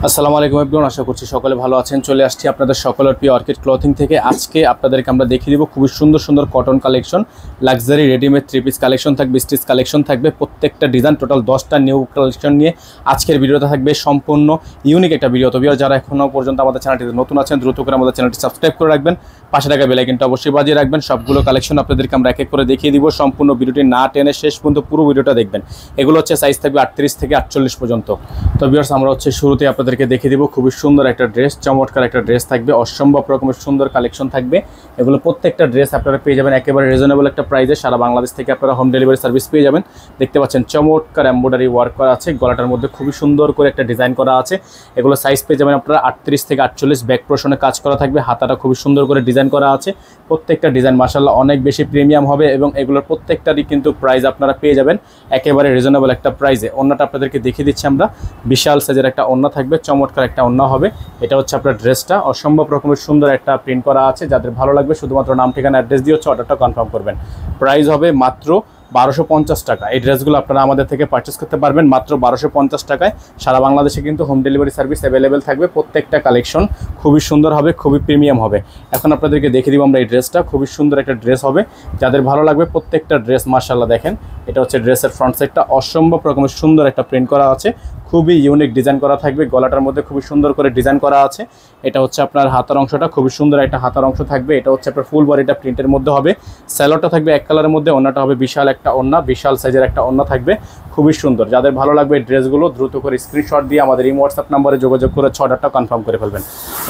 আসসালামু আলাইকুম এভরিওয়ান, আশা করছি সকলে ভালো আছেন। চলে আসছি আপনাদের সকলের প্রিয় অর্কিড ক্লথিং থেকে। আজকে আপনাদেরকে আমরা দেখিয়ে দিব খুবই সুন্দর সুন্দর cotton collection, luxury readymade three piece collection থাকবে, স্টিচ কালেকশন থাকবে, প্রত্যেকটা ডিজাইন টোটাল 10টা নিউ কালেকশন নিয়ে আজকের ভিডিওটা থাকবে সম্পূর্ণ ইউনিক একটা ভিডিও। তো যারা এখনও পর্যন্ত আমাদের চ্যানেলটিতে নতুন আছেন দ্রুত করে আমাদের চ্যানেলটি সাবস্ক্রাইব করে রাখবেন, পাশে থাকা বেল আইকনটা অবশ্যই বাজিয়ে রাখবেন। সবগুলো কালেকশন আপনাদেরকে আমরা এক এক করে দেখিয়ে দিব। সম্পূর্ণ ভিডিওটি না টেনে শেষ পর্যন্ত পুরো ভিডিওটা দেখবেন। এগুলো হচ্ছে সাইজ থাকবে 38 থেকে 48 পর্যন্ত। তো ভিউয়ার্স, আমরা হচ্ছে শুরুতে আপনাদেরকে দেখিয়ে দিব খুবই সুন্দর একটা ড্রেস, চমৎকার একটা ড্রেস থাকবে, অসম্ভব রকমের সুন্দর কালেকশন থাকবে। এগুলো প্রত্যেকটা ড্রেস আপনারা পেয়ে যাবেন একেবারে রিজনেবল একটা প্রাইসে। সারা বাংলাদেশ থেকে আপনারা হোম ডেলিভারি সার্ভিস পেয়ে যাবেন। দেখতে পাচ্ছেন চমৎকার এমব্রয়ডারি ওয়ার্ক করা আছে, গলাটার মধ্যে খুবই সুন্দর করে একটা ডিজাইন করা আছে। এগুলো সাইজ পেয়ে যাবেন আপনারা 38 থেকে 48। ব্যাক পোর্শনে কাজ করা থাকবে, হাতাটা খুবই সুন্দর করে ডিজাইন করা আছে। প্রত্যেকটা ডিজাইন মাশাআল্লাহ অনেক বেশি প্রিমিয়াম হবে এবং এগুলোর প্রত্যেকটারই কিন্তু প্রাইস আপনারা পেয়ে যাবেন একেবারে রিজনেবল একটা প্রাইসে। ওন্নাটা আপনাদেরকে দেখিয়ে দিচ্ছি আমরা, বিশাল সাইজের একটা ওন্না থাকবে, চমৎকার একটা ওন্না হবে। এটা হচ্ছে আপনার ড্রেসটা, অসম্ভব রকমের সুন্দর একটা প্রিন্ট করা আছে। যাদের ভালো লাগবে শুধুমাত্র নাম ঠিকানা অ্যাড্রেস দিয়ে হচ্ছে অর্ডারটা কনফার্ম করবেন। প্রাইস হবে মাত্র 1250 টাকা। এই ড্রেসগুলো আপনারা আমাদের থেকে পারচেস করতে পারবেন মাত্র 1250 টাকায়। সারা বাংলাদেশে কিন্তু হোম ডেলিভারি সার্ভিস অ্যাভেলেবেল থাকবে। প্রত্যেকটা কালেকশন খুবই সুন্দর হবে, খুবই প্রিমিয়াম হবে। এখন আপনাদেরকে দেখিয়ে দিব আমরা এই ড্রেসটা, খুবই সুন্দর একটা ড্রেস হবে। যাদের ভালো লাগবে প্রত্যেকটা ড্রেস মাশাআল্লাহ দেখেন, এটা হচ্ছে ড্রেসের ফ্রন্ট সাইডটা, অসম্ভব রকমের সুন্দর একটা প্রিন্ট করা আছে, খুবই ইউনিক ডিজাইন করা থাকবে। গলাটার মধ্যে খুবই সুন্দর করে ডিজাইন করা আছে। এটা হচ্ছে আপনার হাতার অংশটা, খুবই সুন্দর একটা হাতার অংশ থাকবে। এটা হচ্ছে আপনার ফুল বডিটা প্রিন্টের মধ্যে হবে। স্যালোটা থাকবে এক কালারের মধ্যে, ওন্নাটা হবে বিশাল একটা ওন্না, বিশাল সাইজের একটা ওন্না থাকবে, খুবই সুন্দর। যাদের ভালো লাগবে এই ড্রেসগুলো দ্রুত করে স্ক্রিনশট দিয়ে আমাদের এই হোয়াটসঅ্যাপ নাম্বারে যোগাযোগ করে অর্ডারটা কনফার্ম করে ফেলবেন।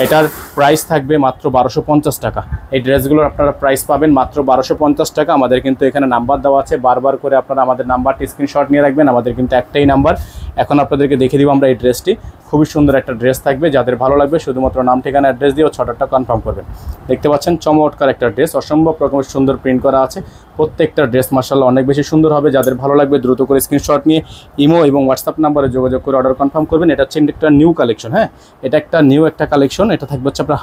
এটার প্রাইস থাকবে মাত্র 1250 টাকা। এই ড্রেসগুলোর আপনারা প্রাইস পাবেন মাত্র 1250 টাকা। আমাদের কিন্তু এখানে নাম্বার দেওয়া আছে, বারবার করে আপনারা আমাদের নাম্বারটি স্ক্রিনশট নিয়ে রাখবেন। আমাদের কিন্তু একটাই নাম্বার। এখন আপনাদেরকে দেখিয়ে দিব আমরা এই ড্রেসটি, খুবই সুন্দর একটা ড্রেস থাকবে। যাদের ভালো লাগবে শুধুমাত্র নাম ঠিকানা অ্যাড্রেস দিয়ে অর্ডারটা কনফার্ম করবেন। দেখতে পাচ্ছেন চমৎকার একটা ড্রেস, অসম্ভব রকমের সুন্দর প্রিন্ট করা আছে। প্রত্যেকটা ড্রেস মাশাআল্লাহ অনেক বেশি সুন্দর হবে। যাদের ভালো লাগবে দ্রুত করে স্ক্রিনশট নিয়ে ইমো এবং হোয়াটসঅ্যাপ নাম্বারে যোগাযোগ করে অর্ডার কনফার্ম করবেন। এটা হচ্ছে একটা নিউ কালেকশন, হ্যাঁ, এটা একটা নিউ একটা কালেকশন। এটা থাকবে হচ্ছে আপনার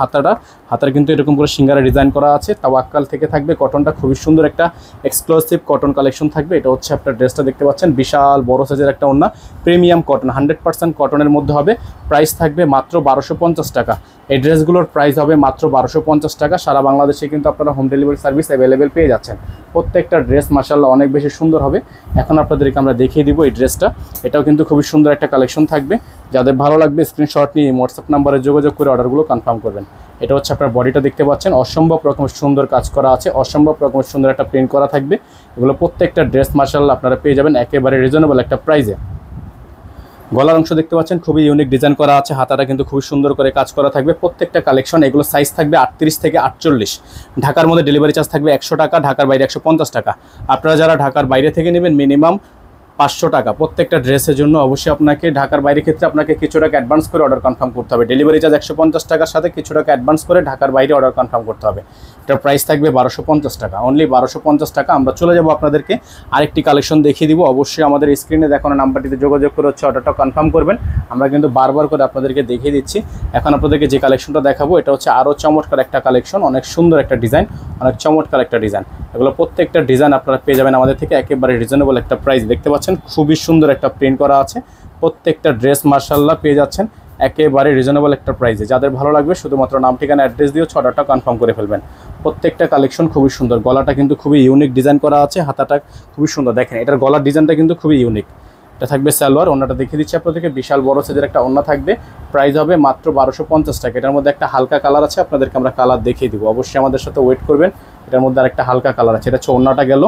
হাতার কিন্তু এরকম করে সিঙ্গারা ডিজাইন করা আছে। তাওয়াক্কাল থেকে থাকবে, কটনটা খুবই সুন্দর একটা এক্সক্লুসিভ কটন কালেকশন থাকবে। এটা হচ্ছে আপনার ড্রেসটা দেখতে পাচ্ছেন, বিশাল বড় সাইজের একটা ওন্না, প্রিমিয়াম কটন, 100% কটনের মধ্যে হবে। প্রাইস থাকবে মাত্র 1250 টাকা। এই ড্রেসগুলোর প্রাইস হবে মাত্র 1250 টাকা। সারা বাংলাদেশে কিন্তু আপনারা হোম ডেলিভারি সার্ভিস অ্যাভেলেবেল পেয়ে যাচ্ছেন। প্রত্যেকটা ড্রেস মাশাআল্লাহ অনেক বেশি সুন্দর হবে। এখন আপনাদেরকে আমরা দেখিয়ে দিব এই ড্রেসটা, এটাও কিন্তু খুবই সুন্দর একটা কালেকশন থাকবে। যাদের ভালো লাগবে স্ক্রিনশট নিয়ে হোয়াটসঅ্যাপ নাম্বারে যোগাযোগ করে অর্ডারগুলো কনফার্ম করবেন। এটা হচ্ছে আপনার বডিটা দেখতে পাচ্ছেন, অসম্ভব রকমের সুন্দর কাজ করা আছে, অসম্ভব রকমের সুন্দর একটা প্রিন্ট করা থাকবে। এগুলো প্রত্যেকটা ড্রেস মাশাআল্লাহ আপনারা পেয়ে যাবেন একেবারে রিজনেবল একটা প্রাইসে। গলার অংশ দেখতে পাচ্ছেন খুবই ইউনিক ডিজাইন করা আছে, হাতাটা কিন্তু খুবই সুন্দর করে কাজ করা থাকবে। প্রত্যেকটা কালেকশন এগুলো সাইজ থাকবে 38 থেকে 48। ঢাকার মধ্যে ডেলিভারি চার্জ থাকবে 100 টাকা, ঢাকার বাইরে 150 টাকা। আপনারা যারা ঢাকার বাইরে থেকে নেবেন মিনিমাম 500 টাকা প্রত্যেকটা ড্রেসের জন্য। অবশ্যই আপনাকে ঢাকার বাইরের ক্ষেত্রে আপনাকে কিছু টাকা অ্যাডভান্স করে অর্ডার কনফার্ম করতে হবে। ডেলিভারি চার্জ 150 টাকার সাথে কিছু টাকা অ্যাডভান্স করে ঢাকার বাইরে অর্ডার কনফার্ম করতে হবে। এটার প্রাইস থাকবে 1250 টাকা, অনলি 1250 টাকা। আমরা চলে যাব আপনাদেরকে আরেকটি কালেকশন দেখিয়ে দিব। অবশ্যই আমাদের স্ক্রিনে দেখানো নাম্বারটিতে যোগাযোগ করে হচ্ছে অর্ডারটা কনফার্ম করবেন। আমরা কিন্তু বারবার করে আপনাদেরকে দেখিয়ে দিচ্ছি। এখন আপনাদেরকে যে কালেকশনটা দেখাবো এটা হচ্ছে আরও চমৎকার একটা কালেকশন, অনেক সুন্দর একটা ডিজাইন, অনেক চমৎকার একটা ডিজাইন। এগুলো প্রত্যেকটা ডিজাইন আপনারা পেয়ে যাবেন আমাদের থেকে একেবারে রিজনেবল একটা প্রাইস। দেখতে পাচ্ছেন খুবই সুন্দর একটা প্রিন্ট করা আছে। প্রত্যেকটা ড্রেস মাশাআল্লাহ পেয়ে যাচ্ছেন একেবারে রিজনেবল একটা প্রাইসে। যাদের ভালো লাগবে শুধুমাত্র নাম ঠিকানা অ্যাড্রেস দিয়ে অর্ডারটা কনফার্ম করে ফেলবেন। প্রত্যেকটা কালেকশন খুবই সুন্দর, গলাটা কিন্তু খুবই ইউনিক ডিজাইন করা আছে, হাতাটা খুবই সুন্দর। দেখেন এটার গলার ডিজাইনটা কিন্তু খুবই ইউনিক। এটা থাকবে সালোয়ার, ওন্নাটা দেখিয়ে দিচ্ছি আপনাদেরকে, বিশাল বড় সাইজের একটা ওন্না থাকবে। প্রাইস হবে মাত্র 1250 টাকা। এটার মধ্যে একটা হালকা কালার আছে, আপনাদেরকে আমরা কালার দেখিয়ে দিব। অবশ্যই আমাদের সাথে ওয়েট করবেন। এটার মধ্যে আরেকটা হালকা কালার আছে। এটা হচ্ছে ওন্নাটা গেল।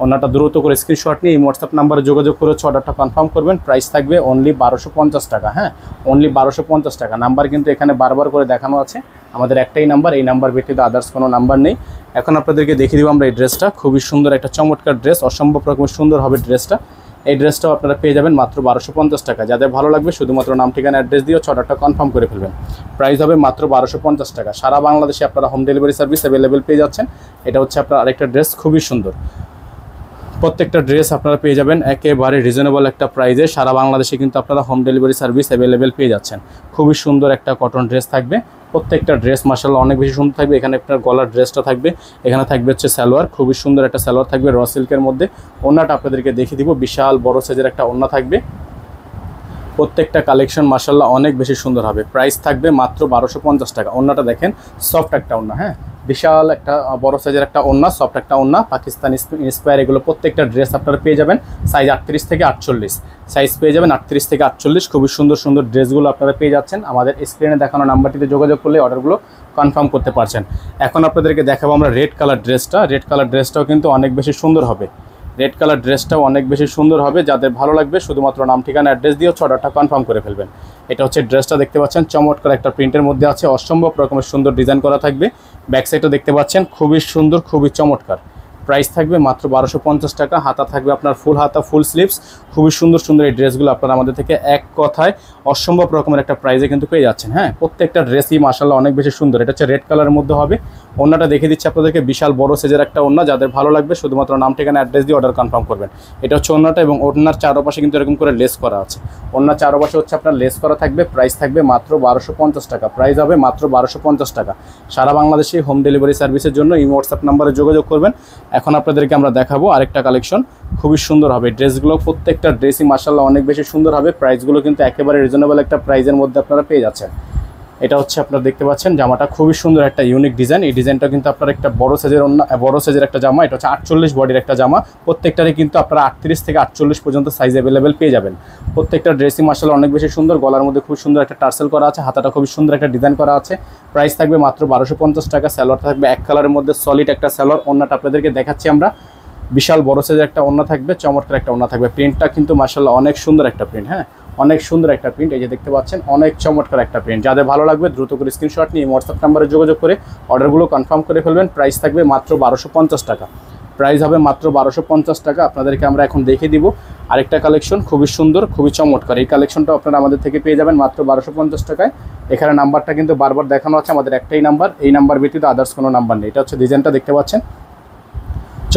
ওন্নাটা দ্রুত করে স্ক্রিনশট নিয়ে হোয়াটসঅ্যাপ নাম্বারে যোগাযোগ করে অর্ডারটা কনফার্ম করবেন। প্রাইস থাকবে অনলি 1250 টাকা, হ্যাঁ, অনলি 1250 টাকা। নাম্বার কিন্তু এখানে বারবার করে দেখানো আছে, আমাদের একটাই নাম্বার, এই নাম্বার ব্যতীত আদার্স কোনো নাম্বার নেই। এখন আপনাদেরকে দেখিয়ে দিব আমরা এই ড্রেসটা, খুবই সুন্দর একটা চমৎকার ড্রেস, অসম্ভব রকমের সুন্দর হবে ড্রেসটা। এই ড্রেসটাও আপনারা পেয়ে যাবেন মাত্র 1250 টাকা। যাদের ভালো লাগবে শুধুমাত্র নাম ঠিকানা অ্যাড্রেস দিয়ে অর্ডারটা কনফার্ম করে ফেলবেন। প্রাইস হবে মাত্র 1250 টাকা। সারা বাংলাদেশে আপনারা হোম ডেলিভারি সার্ভিস অ্যাভেলেবেল পেয়ে যাচ্ছেন। এটা হচ্ছে আপনার আরেকটা ড্রেস, খুবই সুন্দর। প্রত্যেকটা ড্রেস আপনারা পেয়ে যাবেন একেবারে রিজনেবল একটা প্রাইসে। সারা বাংলাদেশে কিন্তু আপনারা হোম ডেলিভারি সার্ভিস অ্যাভেলেবেল পেয়ে যাচ্ছেন। খুবই সুন্দর একটা কটন ড্রেস থাকবে। প্রত্যেকটা ড্রেস মাশাআল্লাহ অনেক বেশি সুন্দর থাকবে। এখানে আপনার গলার ড্রেসটা থাকবে, এখানে থাকবে হচ্ছে সালোয়ার, খুবই সুন্দর একটা সালোয়ার থাকবে র সিল্কের মধ্যে। ওন্নাটা আপনাদেরকে দেখিয়ে দিব, বিশাল বড় সাইজের একটা ওন্না থাকবে। প্রত্যেকটা কালেকশন মাশাআল্লাহ অনেক বেশি সুন্দর হবে। প্রাইস থাকবে মাত্র 1250 টাকা। ওন্নাটা দেখেন, সফট একটা ওন্না, হ্যাঁ, বিশাল একটা বড় সাইজের একটা ওন্না, সফট একটা ওন্না, পাকিস্তানি ইন্সপায়ার। এগুলো প্রত্যেকটা ড্রেস আপনারা পেয়ে যাবেন সাইজ 38 থেকে 48, সাইজ পেয়ে যাবেন 38 থেকে 48। খুবই সুন্দর সুন্দর ড্রেসগুলো আপনারা পেয়ে যাচ্ছেন। আমাদের স্ক্রিনে দেখানো নাম্বারটিতে যোগাযোগ করলে অর্ডারগুলো কনফার্ম করতে পারছেন। এখন আপনাদেরকে দেখাবো আমরা রেড কালার ড্রেসটা। রেড কালার ড্রেসটাও কিন্তু অনেক বেশি সুন্দর হবে। রেড কালার ড্রেসটাও অনেক বেশি সুন্দর হবে। যাদের ভালো লাগবে শুধুমাত্র নাম ঠিকানা অ্যাড্রেস দিয়ে অর্ডারটা কনফার্ম করে ফেলবেন। এটা হচ্ছে ড্রেসটা, দেখতে পাচ্ছেন চমৎকার একটা প্রিন্টের মধ্যে আছে, অসম্ভব রকমের সুন্দর ডিজাইন করা থাকবে। ব্যাক সাইডটা দেখতে পাচ্ছেন খুবই সুন্দর, খুবই চমৎকার। প্রাইস থাকবে মাত্র 1250 টাকা। হাতা থাকবে আপনার ফুল হাতা, ফুল স্লিভস। খুবই সুন্দর সুন্দর এই ড্রেসগুলো আপনারা আমাদের থেকে এক কথায় অসম্ভব রকমের একটা প্রাইসে কিন্তু পেয়ে যাচ্ছেন। হ্যাঁ, প্রত্যেকটা ড্রেসই মাশাআল্লাহ অনেক বেশি সুন্দর। এটা হচ্ছে রেড কালারের মধ্যে হবে। ওন্নাটা দেখে দিচ্ছি আপনাদেরকে, বিশাল বড় সাইজের একটা ওন্না। যাদের ভালো লাগবে শুধুমাত্র নাম ঠিকানা অ্যাড্রেস দিয়ে অর্ডার কনফার্ম করবেন। এটা হচ্ছে ওন্নাটা, এবং ওন্নার চারপাশে কিন্তু এরকম করে লেস করা আছে। ওন্নার চারপাশে হচ্ছে আপনার লেস করা থাকবে। প্রাইস থাকবে মাত্র 1250 টাকা। প্রাইস হবে মাত্র 1250 টাকা। সারা বাংলাদেশে হোম ডেলিভারি সার্ভিসের জন্য এই হোয়াটসঅ্যাপ নাম্বারে যোগাযোগ করবেন। এখন আপনাদেরকে আমরা দেখাবো আরেকটা কালেকশন, খুবই সুন্দর হবে ড্রেসগুলো। প্রত্যেকটা ড্রেসই মাশাআল্লাহ অনেক বেশি সুন্দর হবে। প্রাইসগুলো কিন্তু একেবারে রিজনেবল একটা প্রাইসের মধ্যে আপনারা পেয়ে যাচ্ছেন। এটা হচ্ছে আপনারা দেখতে পাচ্ছেন জামাটা খুবই সুন্দর একটা ইউনিক ডিজাইন। এই ডিজাইনটা কিন্তু আপনারা একটা বড় সাইজের একটা জামা। এটা হচ্ছে 48 বডির একটা জামা। প্রত্যেকটারই কিন্তু আপনারা 38 থেকে 48 পর্যন্ত সাইজ অ্যাভেলেবেল পেয়ে যাবেন। প্রত্যেকটা ড্রেসই মাশাআল্লাহ অনেক বেশি সুন্দর। গলার মধ্যে খুব সুন্দর একটা টার্সেল করা আছে, হাতাটা খুবই সুন্দর একটা ডিজাইন করা আছে। প্রাইস থাকবে মাত্র 1250 টাকা। স্যালোয়ারটা থাকবে এক কালারের মধ্যে সলিড একটা স্যালোয়ার। ওন্নাটা আপনাদেরকে দেখাচ্ছি আমরা, বিশাল বড় সাইজের একটা ওন্না থাকবে, চমৎকার একটা ওন্না থাকবে। প্রিন্টটা কিন্তু মাশাআল্লাহ অনেক সুন্দর একটা প্রিন্ট, হ্যাঁ, অনেক সুন্দর একটা প্রিন্ট। এই যে দেখতে পাচ্ছেন অনেক চমৎকার একটা প্রিন্ট। যাদের ভালো লাগবে দ্রুত করে স্ক্রিনশট নিয়ে হোয়াটসঅ্যাপ নাম্বারে যোগাযোগ করে অর্ডারগুলো কনফার্ম করে ফেলবেন। প্রাইস থাকবে মাত্র 1250 টাকা। প্রাইস হবে মাত্র 1250 টাকা। আপনাদেরকে আমরা এখন দেখে দিব আরেকটা কালেকশন, খুবই সুন্দর, খুবই চমৎকার। এই কালেকশনটা আপনারা আমাদের থেকে পেয়ে যাবেন মাত্র 1250 টাকায়। এখানে নাম্বারটা কিন্তু বারবার দেখানো আছে, আমাদের একটাই নাম্বার। এই নাম্বার ব্যতীত আদার্স কোনো নাম্বার নেই। এটা হচ্ছে ডিজাইনটা দেখতে পাচ্ছেন,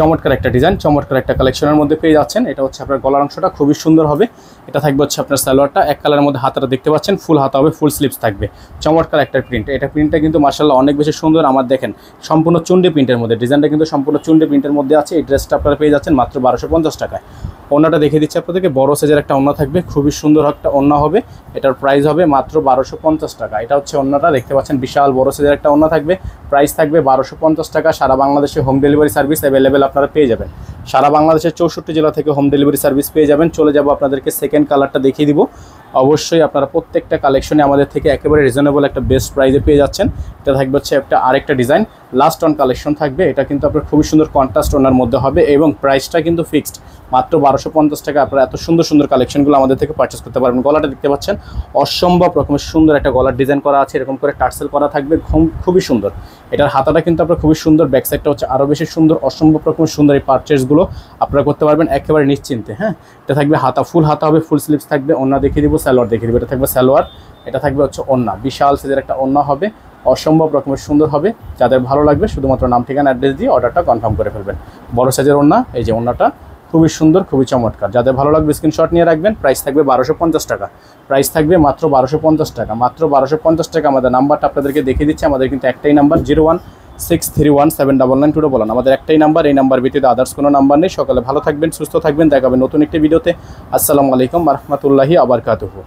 চমৎকার একটা ডিজাইন, চমৎকার একটা কালেকশনের মধ্যে পেয়ে যাচ্ছেন। এটা হচ্ছে আপনার গলার অংশটা খুবই সুন্দর হবে। এটা থাকবে হচ্ছে আপনার সালোয়ারটা এক কালারের মধ্যে, হাতাটা দেখতে পাচ্ছেন ফুল হাতা হবে, ফুল স্লিভস থাকবে। চমৎকার একটা প্রিন্ট। এটা প্রিন্টটা কিন্তু মাশাআল্লাহ অনেক বেশি সুন্দর। আমার দেখেন সম্পূর্ণ চুন্ডি প্রিন্টের মধ্যে, ডিজাইনটা কিন্তু সম্পূর্ণ চুন্ডি প্রিন্টের মধ্যে আছে। এই ড্রেসটা আপনারা পেয়ে যাচ্ছেন মাত্র 1250 টাকায়। ওন্নাটা দেখে দিচ্ছি আপনাদেরকে, বড় সাইজের একটা ওন্না থাকবে, খুবই সুন্দর একটা ওন্না হবে। এটার প্রাইস হবে মাত্র 1250 টাকা। এটা হচ্ছে ওন্নাটা, দেখতে পাচ্ছেন বিশাল বড় সাইজের একটা ওন্না থাকবে। প্রাইস থাকবে 1250 টাকা। সারা বাংলাদেশে হোম ডেলিভারি সার্ভিস অ্যাভেলেবেল আপনারা পেয়ে যাবেন। সারা বাংলাদেশের 64 জেলা থেকে হোম ডেলিভারি সার্ভিস পেয়ে যাবেন। চলে যাব আপনাদেরকে সেকেন্ড কালারটা দেখিয়ে দিব। অবশ্যই আপনারা প্রত্যেকটা কালেকশনে আমাদের থেকে একেবারে রিজনেবল একটা বেস্ট প্রাইসে পেয়ে যাচ্ছেন। এটা থাকবে হচ্ছে একটা আরেকটা ডিজাইন, লাস্ট অন কালেকশন থাকবে। এটা কিন্তু আপনার খুবই সুন্দর কন্ট্রাস্ট ওনার মধ্যে হবে, এবং প্রাইসটা কিন্তু ফিক্সড মাত্র 1250 টাকা। আপনারা এত সুন্দর সুন্দর কালেকশনগুলো আমাদের থেকে পারচেস করতে পারবেন। গলাটা দেখতে পাচ্ছেন অসম্ভব রকমের সুন্দর একটা গলার ডিজাইন করা আছে, এরকম করে টার্সেল করা থাকবে, খুবই সুন্দর। এটার হাতাটা কিন্তু আপনার খুবই সুন্দর, ব্যাক সাইডটা হচ্ছে আরও বেশি সুন্দর। অসম্ভব রকমের সুন্দর এই পারচেসগুলো আপনারা করতে পারবেন একেবারে নিশ্চিন্তে। হ্যাঁ, এটা থাকবে হাতা, ফুল হাতা হবে, ফুল স্লিভস থাকবে। ওন্না দেখিয়ে দিব, সালোয়ার দেখিয়ে দিব। এটা থাকবে সালোয়ার, এটা থাকবে হচ্ছে ওন্না, বিশাল সাইজের একটা ওন্না হবে, অসম্ভব রকমের সুন্দর হবে। যাদের ভালো লাগবে শুধুমাত্র নাম ঠিকানা অ্যাড্রেস দিয়ে অর্ডারটা কনফার্ম করে ফেলবেন। বড় সাইজের ওন্না, এই যে ওন্নাটা খুবই সুন্দর, খুবই চমৎকার। যাদের ভালো লাগবে স্ক্রিনশট নিয়ে রাখবেন। প্রাইস থাকবে 1250 টাকা। প্রাইস থাকবে মাত্র 1250 টাকা। মাত্র 1250 টাকা। আমাদের নাম্বারটা আপনাদেরকে দেখিয়ে দিচ্ছি। আমাদের কিন্তু একটাই নাম্বার, 01631799211। আমাদের একটাই নাম্বার, এই নাম্বার ব্যতীত আদার্স কোনো নাম্বার নেই। সকালে ভালো থাকবেন, সুস্থ থাকবেন। দেখাবেন নতুন একটি ভিডিওতে। আসসালামু আলাইকুম ওয়া রাহমাতুল্লাহি ওয়া বারাকাতুহু।